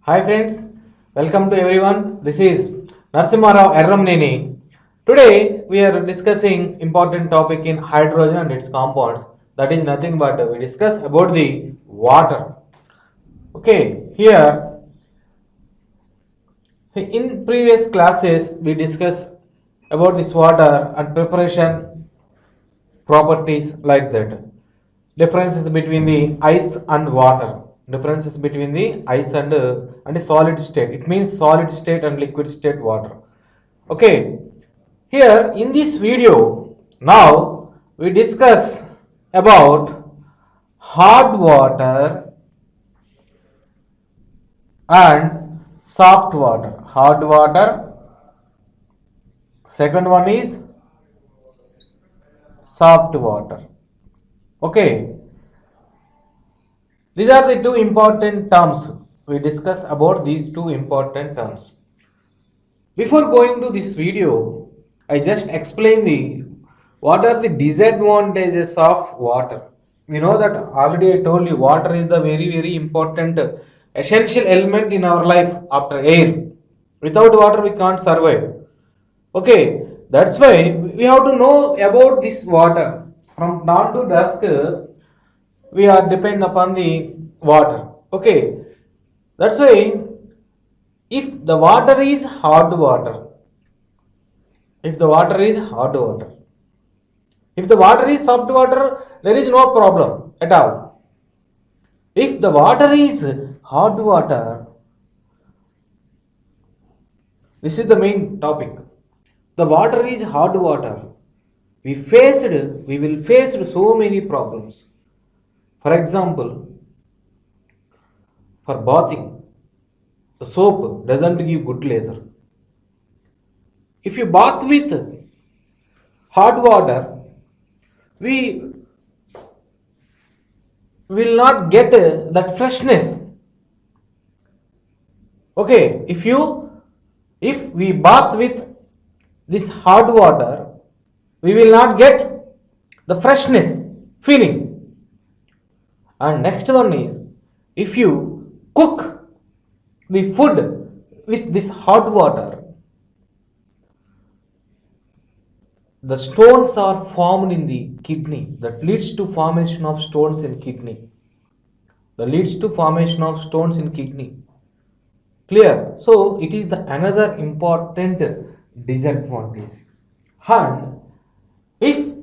Hi friends, welcome to everyone. This is Narsimha Rao Erramneni. Today we are discussing important topic in hydrogen and its compounds. That is nothing but we discuss about the water. Okay, here in previous classes we discuss about this water and preparation properties like that. Differences between the ice and water. Differences between the ice and a solid state. It means solid state and liquid state water. Okay. Here in this video, now we discuss about hard water and soft water. Hard water. Second one is soft water. Okay, these are the two important terms. We discuss about these two important terms. Before going to this video, I just explain the what are the disadvantages of water. You know that already I told you water is the very important essential element in our life after air. Without water we can't survive. Okay, that's why we have to know about this water. From dawn to dusk, we are depend upon the water. Okay, that's why if the water is hard water, if the water is hard water, if the water is soft water, there is no problem at all. If the water is hard water, this is the main topic. The water is hard water. We will face so many problems. For example, for bathing, the soap doesn't give good lather. If you bath with hot water, we will not get that freshness. Okay, if we bath with this hot water, we will not get the freshness feeling. And next one is if you cook the food with this hot water, the stones are formed in the kidney that leads to formation of stones in kidney. That leads to formation of stones in kidney. Clear? So it is the another important disadvantage. And if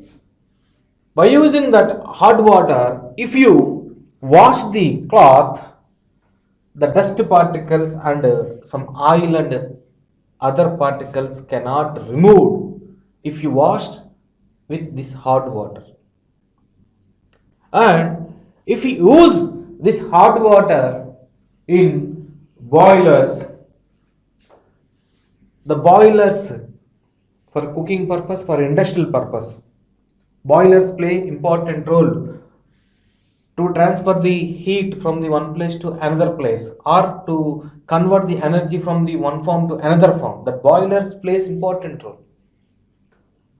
by using that hot water, if you wash the cloth, the dust particles and some oil and other particles cannot remove if you wash with this hot water. And if you use this hot water in boilers, the boilers for cooking purpose, for industrial purpose, boilers play important role to transfer the heat from the one place to another place or to convert the energy from the one form to another form. The boilers plays important role.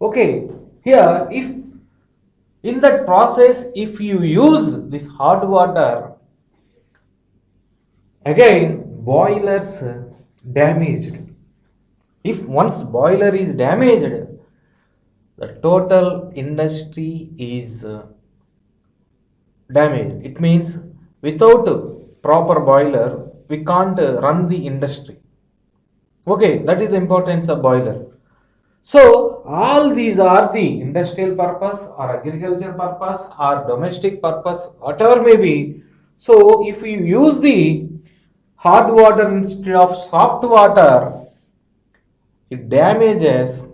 Okay, here if in that process if you use this hot water, again boilers damaged. If once boiler is damaged, the total industry is damaged. It means without proper boiler, we can't run the industry. Okay, that is the importance of boiler. So all these are the industrial purpose or agriculture purpose or domestic purpose, whatever may be. So if you use the hot water instead of soft water, it damages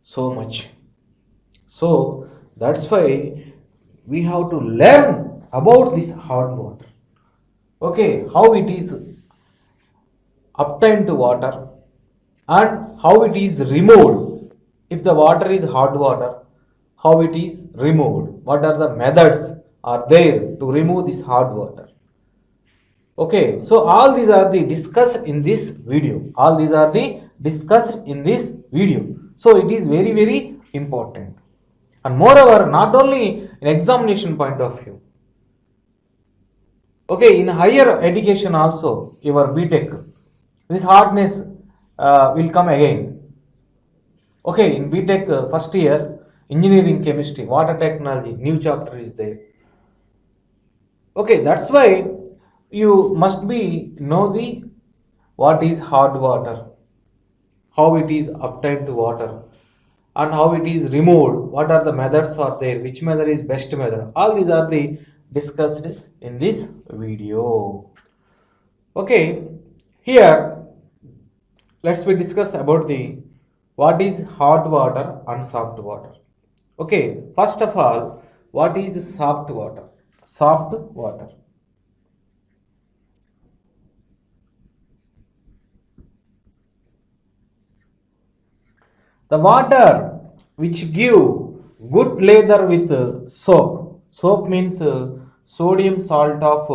so much. So that's why we have to learn about this hot water. Okay, how it is obtained to water and how it is removed. If the water is hot water, how it is removed, what are the methods are there to remove this hot water. Okay, so all these are the discussed in this video. All these are the discussed in this video. So it is very important. And moreover, not only in examination point of view, Okay, in higher education also, your BTech, this hardness will come again. Okay, in BTech first year, engineering chemistry, water technology, new chapter is there. Okay, that's why you must be know the what is hard water, how it is obtained to water, and how it is removed. What are the methods are there? Which method is best method? All these are the discussed in this video. Okay, here let's we discuss about the what is hard water and soft water. Okay, first of all, what is soft water? Soft water. The water which give good lather with soap. Soap means sodium salt of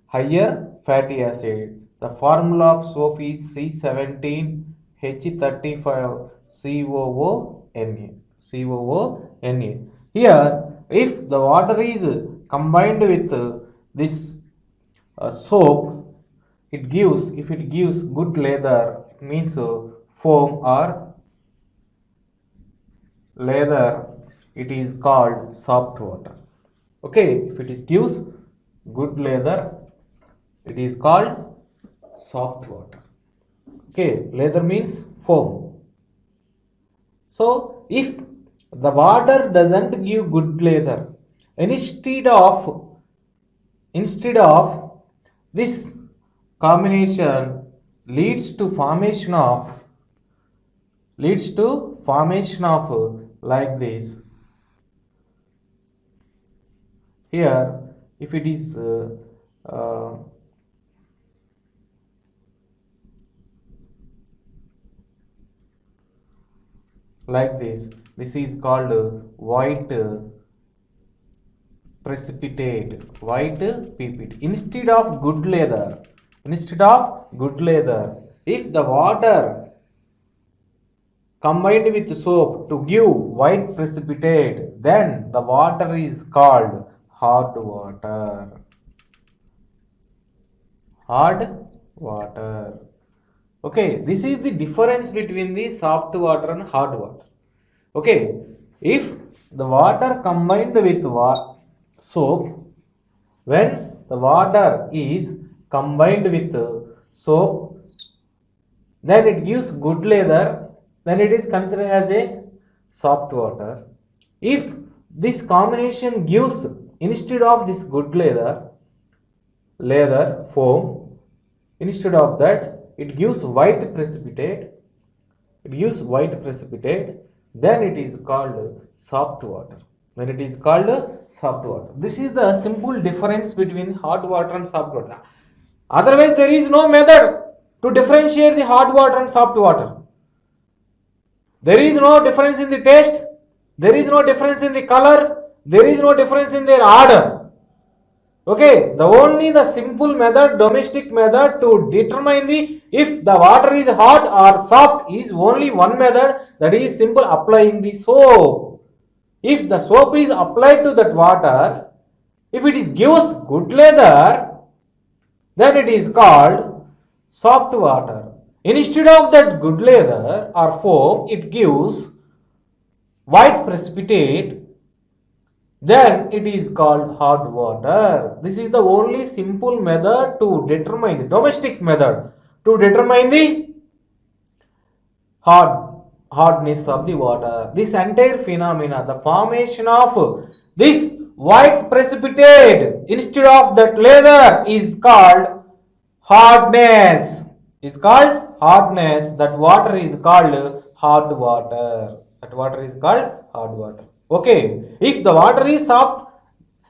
higher fatty acid. The formula of soap is C17H35 COONA. COONA. Here, if the water is combined with this soap, if it gives good lather, it means foam or leather, it is called soft water. Okay, if it is gives good leather, it is called soft water. Okay, leather means foam. So if the water doesn't give good leather, instead of this combination leads to formation of like this. Here if it is uh, like this is called white precipitate, white ppt. Instead of good leather, if the water combined with soap to give white precipitate, then the water is called hard water. Hard water. Okay, this is the difference between the soft water and hard water. Okay, if the water combined with soap, when the water is combined with soap, then it gives good leather, then it is considered as a soft water. If this combination gives, instead of this good leather foam, instead of that it gives white precipitate, then it is called soft water. When it is called soft water, this is the simple difference between hard water and soft water. Otherwise there is no method to differentiate the hard water and soft water. There is no difference in the taste, there is no difference in the color, there is no difference in their order. Okay, the simple method, domestic method to determine the if the water is hot or soft is only one method, that is simple applying the soap. If the soap is applied to that water, if it is gives good leather, then it is called soft water. Instead of that good leather or foam, it gives white precipitate, then it is called hard water. This is the only simple method to determine the domestic method to determine the hardness of the water. This entire phenomena, the formation of this white precipitate instead of that leather is called hardness. Is called hardness. That water is called hard water. That water is called hard water. Okay, if the water is soft,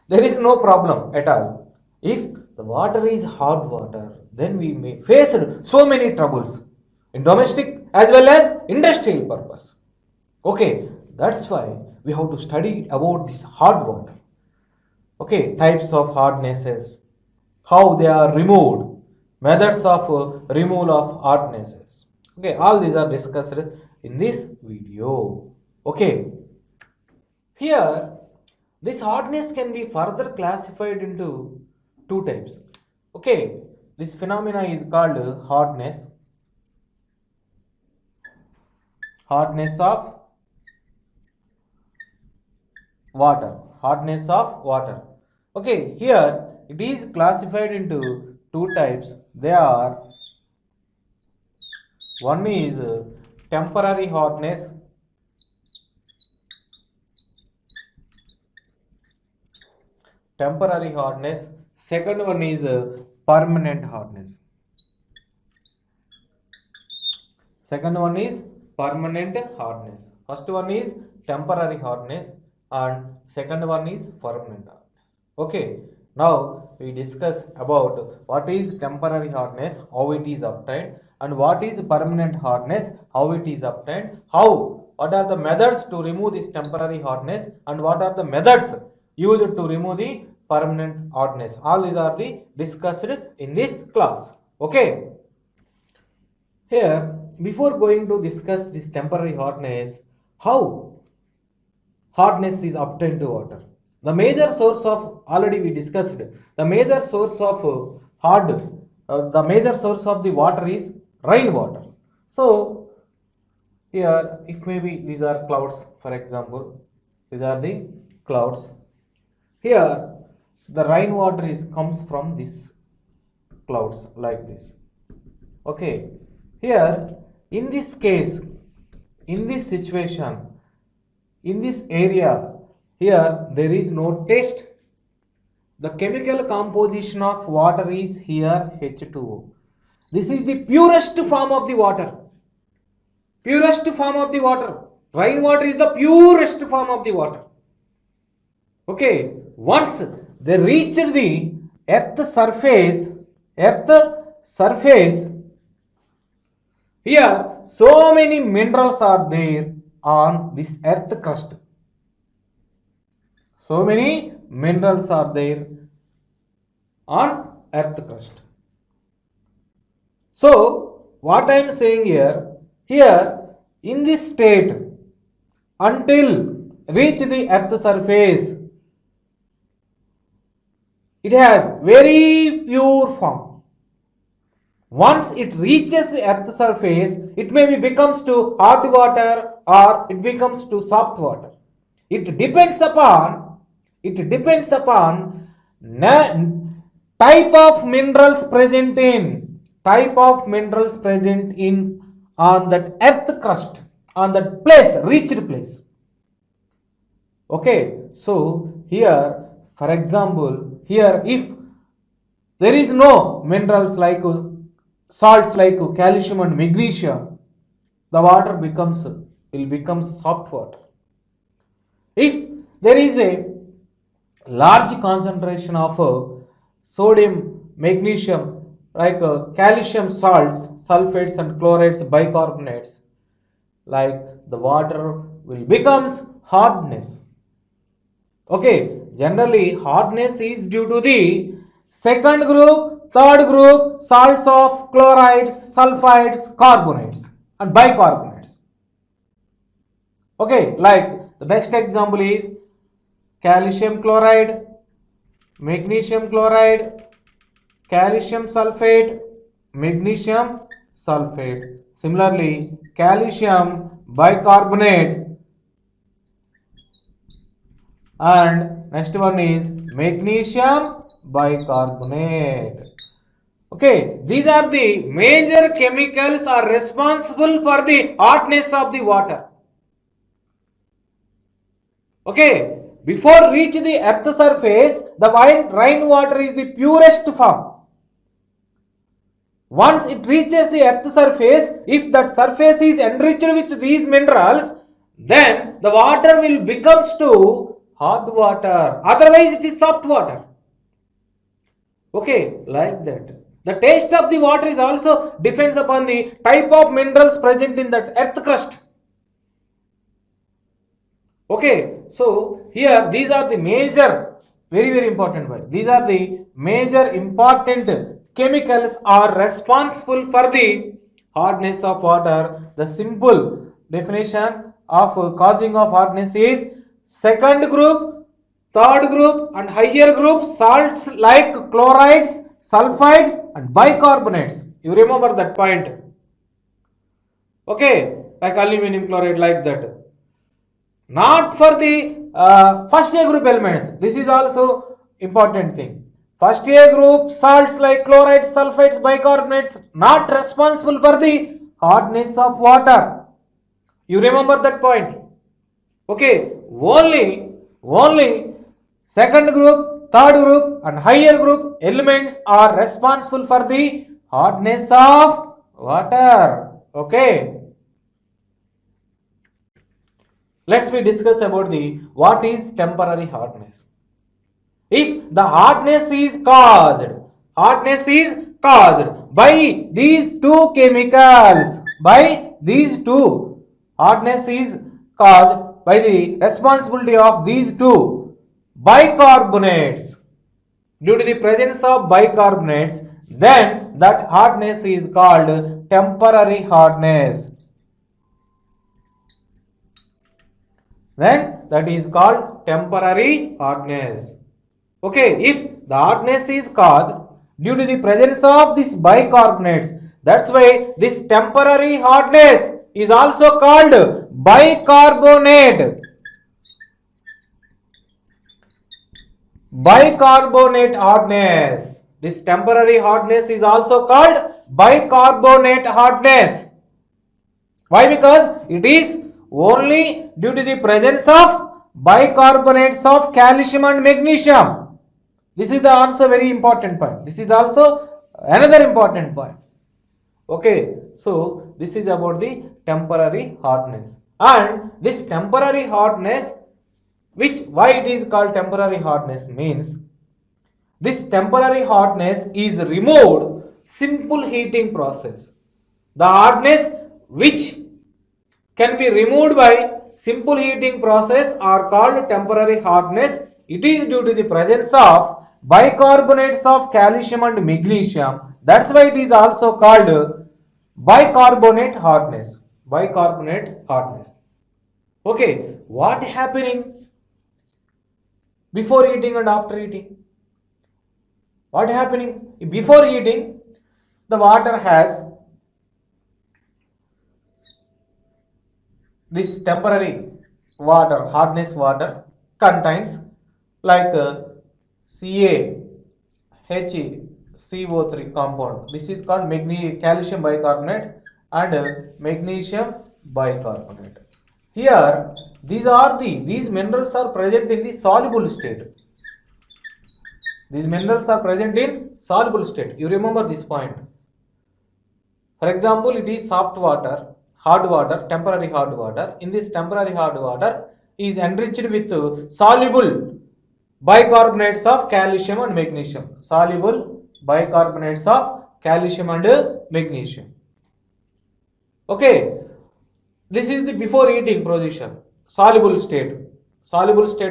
there is no problem at all. If the water is hard water, then we may face so many troubles in domestic as well as industrial purpose. Okay, that's why we have to study about this hard water. Okay, types of hardnesses, how they are removed, methods of removal of hardnesses. Okay, all these are discussed in this video. Okay. Here, this hardness can be further classified into two types. Okay, this phenomena is called hardness. Hardness of water. Hardness of water. Okay, here it is classified into two types. They are, one is temporary hardness. Temporary hardness. Second one is permanent hardness. Second one is permanent hardness. First one is temporary hardness and second one is permanent hardness. Okay, now we discuss about what is temporary hardness, how it is obtained, and what is permanent hardness, how it is obtained, what are the methods to remove this temporary hardness, and what are the methods used to remove the permanent hardness. All these are the discussed in this class. Okay. Here, before going to discuss this temporary hardness, how hardness is obtained to water. The major source of, already we discussed, the major source of the major source of the water is rainwater. So, here, if maybe these are clouds, for example, these are the clouds. Here, the rainwater comes from this clouds like this. Okay. Here, in this case, in this situation, in this area, here there is no taste. The chemical composition of water is here H2O. This is the purest form of the water. Purest form of the water. Rainwater is the purest form of the water. Okay, once they reach the earth surface, here so many minerals are there on this earth crust. So many minerals are there on earth crust. So what I am saying here in this state, until reach the earth surface, it has very pure form. Once it reaches the earth surface, it maybe becomes to hard water or it becomes to soft water. It depends upon type of minerals present in on that earth crust, on that place, reached place. Okay, so here, for example, here if there is no minerals like salts like calcium and magnesium, the water will become soft water. If there is a large concentration of sodium, magnesium, like calcium salts, sulfates and chlorides, bicarbonates, like the water will becomes hardness. Okay, generally hardness is due to the second group, third group salts of chlorides, sulfides, carbonates and bicarbonates. Okay, like the best example is calcium chloride, magnesium chloride, calcium sulfate, magnesium sulfate. Similarly, calcium bicarbonate and next one is magnesium bicarbonate. Okay, these are the major chemicals are responsible for the hardness of the water. Okay, before reach the earth surface, the rainwater is the purest form. Once it reaches the earth surface, if that surface is enriched with these minerals, then the water will becomes to hard water. Otherwise, it is soft water. Okay, like that. The taste of the water is also depends upon the type of minerals present in that earth crust. Okay, so here these are the major, very important one. These are the major important chemicals are responsible for the hardness of water. The simple definition of causing of hardness is second group, third group and higher group salts like chlorides, sulfides and bicarbonates. You remember that point. Okay, like aluminum chloride, like that. Not for the first A group elements. This is also important thing. First A group salts like chlorides, sulfides, bicarbonates not responsible for the hardness of water. You remember that point. Okay, only second group, third group and higher group elements are responsible for the hardness of water. Okay. Let's we discuss about the what is temporary hardness. If the hardness is caused by these two chemicals, hardness is caused by the responsibility of these two bicarbonates. Due to the presence of bicarbonates, then that hardness is called temporary hardness. Then that is called temporary hardness. Okay, if the hardness is caused due to the presence of these bicarbonates, that's why this temporary hardness is also called bicarbonate. Bicarbonate hardness. This temporary hardness is also called bicarbonate hardness. Why? Because it is only due to the presence of bicarbonates of calcium and magnesium. This is the also very important point. This is also another important point. Okay, so this is about the temporary hardness. And this temporary hardness, why it is called temporary hardness, means this temporary hardness is removed simple heating process. The hardness which can be removed by simple heating process are called temporary hardness. It is due to the presence of bicarbonates of calcium and magnesium. That's why it is also called bicarbonate hardness. Bicarbonate hardness. Okay, what happening before heating and after heating? What happening before heating? The water has this temporary water, hardness water contains like CaHCO3 compound. This is called calcium bicarbonate and magnesium bicarbonate. Here these minerals are present in the soluble state. These minerals are present in soluble state. You remember this point. For example, it is soft water, hard water, temporary hard water. In this temporary hard water is enriched with soluble bicarbonates of calcium and magnesium. Soluble bicarbonates of calcium and magnesium. Okay, this is the before heating position, soluble state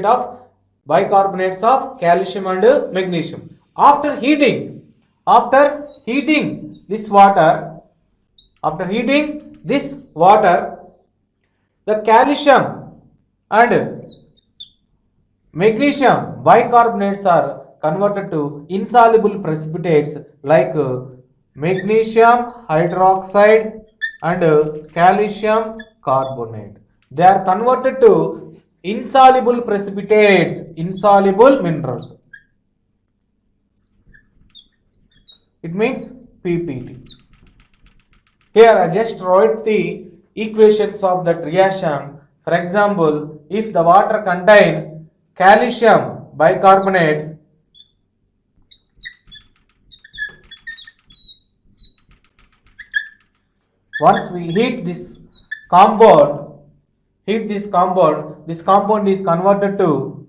of bicarbonates of calcium and magnesium. After heating this water, the calcium and magnesium bicarbonates are converted to insoluble precipitates like magnesium hydroxide and calcium carbonate. They are converted to insoluble precipitates, insoluble minerals. It means PPT. Here I just wrote the equations of that reaction. For example, if the water contain calcium bicarbonate, once we heat this compound, this compound is converted to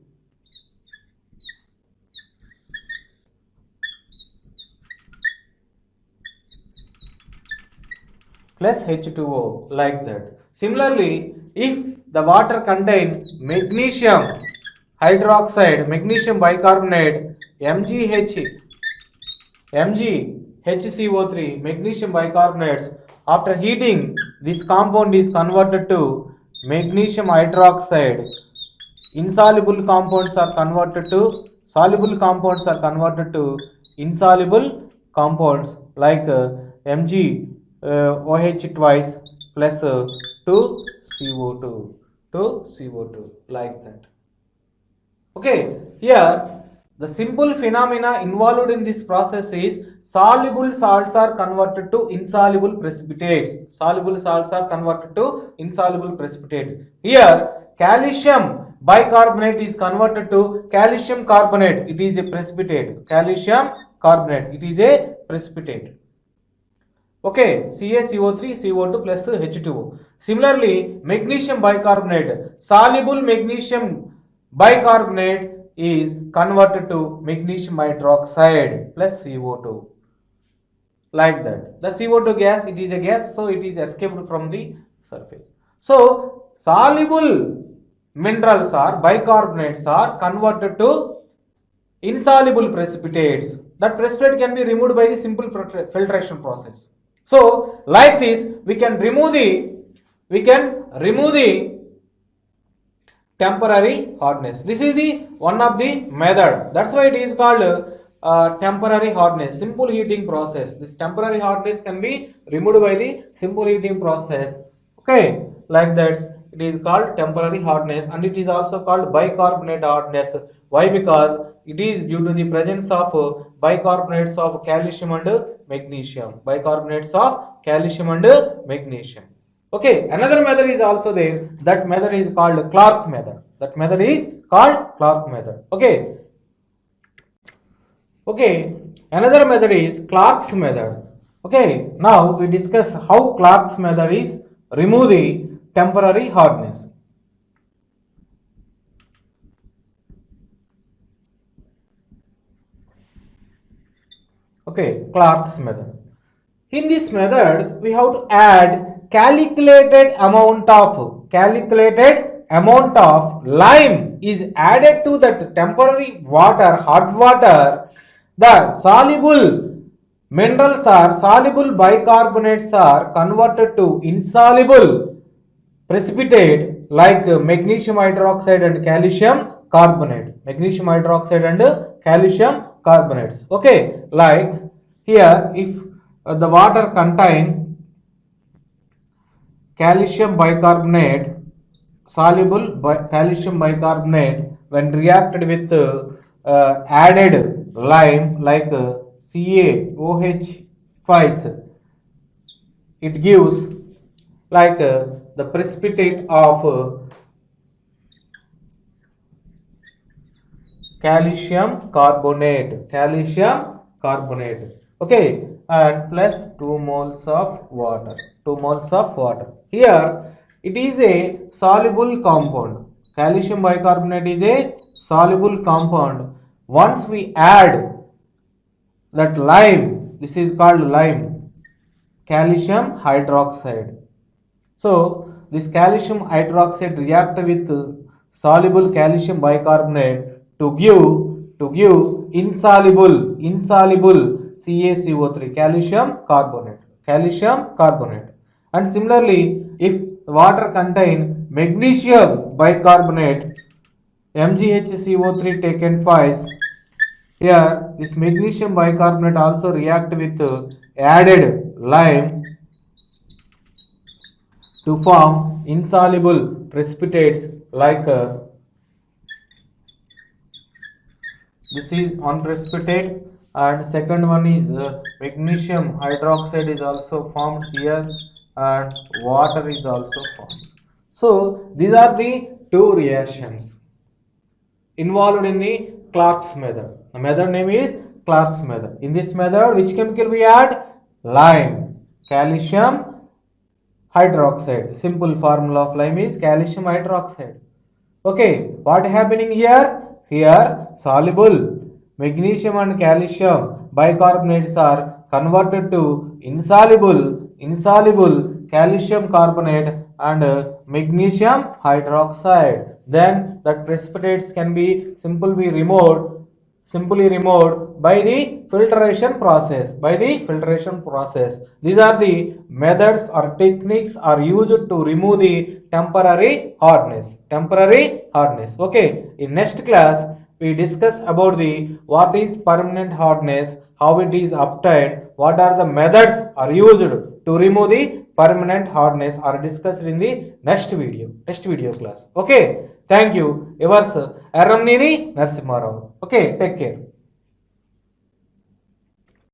plus H2O, like that. Similarly, if the water contain magnesium hydroxide, magnesium bicarbonate, MgHCO3, magnesium bicarbonates, after heating this compound is converted to magnesium hydroxide. Insoluble compounds are converted to soluble compounds are converted to insoluble compounds like MgOH twice plus 2CO2 like that. Okay, here the simple phenomena involved in this process is soluble salts are converted to insoluble precipitates. Soluble salts are converted to insoluble precipitate. Here calcium bicarbonate is converted to calcium carbonate. It is a precipitate. Calcium carbonate. It is a precipitate. Okay, CaCO3, CO2 plus H2O. Similarly, magnesium bicarbonate, soluble magnesium bicarbonate is converted to magnesium hydroxide plus CO2. Like that. The CO2 gas, it is a gas, so it is escaped from the surface. So, soluble minerals or bicarbonates are converted to insoluble precipitates. That precipitate can be removed by the simple filtration process. So, like this, we can remove the temporary hardness. This is the one of the method. That's why it is called temporary hardness, simple heating process. This temporary hardness can be removed by the simple heating process. Okay, like that, it is called temporary hardness, and it is also called bicarbonate hardness. Why? Because it is due to the presence of bicarbonates of calcium and magnesium. Bicarbonates of calcium and magnesium. Okay, another method is also there. That method is called Clark method. That method is called Clark method. Okay. Okay, another method is Clark's method. Okay, now we discuss how Clark's method is remove the temporary hardness. Okay, Clark's method. In this method, we have to add calculated amount of lime is added to that temporary water, hot water. The soluble minerals are soluble bicarbonates are converted to insoluble precipitate like magnesium hydroxide and calcium carbonate. Magnesium hydroxide and calcium carbonates. Okay, like here if the water contain calcium bicarbonate, soluble calcium bicarbonate, when reacted with added lime like CaOH twice, it gives like the precipitate of calcium carbonate. Okay, and plus 2 moles of water. Here it is a soluble compound. Calcium bicarbonate is a soluble compound. Once we add that lime, this is called lime, calcium hydroxide. So this calcium hydroxide react with soluble calcium bicarbonate to give insoluble CaCO3, calcium carbonate. And similarly, if water contain magnesium bicarbonate, MgHCO3 taken twice, here this magnesium bicarbonate also react with added lime to form insoluble precipitates like this is one precipitate, and second one is magnesium hydroxide is also formed here, and water is also formed. So these are the two reactions involved in the Clark's method. The method name is Clark's method. In this method, which chemical we add? Lime, calcium hydroxide. Simple formula of lime is calcium hydroxide. Okay, what happening here? Here soluble magnesium and calcium bicarbonates are converted to insoluble calcium carbonate and magnesium hydroxide. Then that precipitates can be simply removed by the filtration process. These are the methods or techniques are used to remove the temporary hardness. Okay, in next class we discuss about the what is permanent hardness, how it is obtained, what are the methods are used to remove the permanent hardness are discussed in the next video class. Okay, thank you. Yours Aramnini Narsimharao. Okay, take care.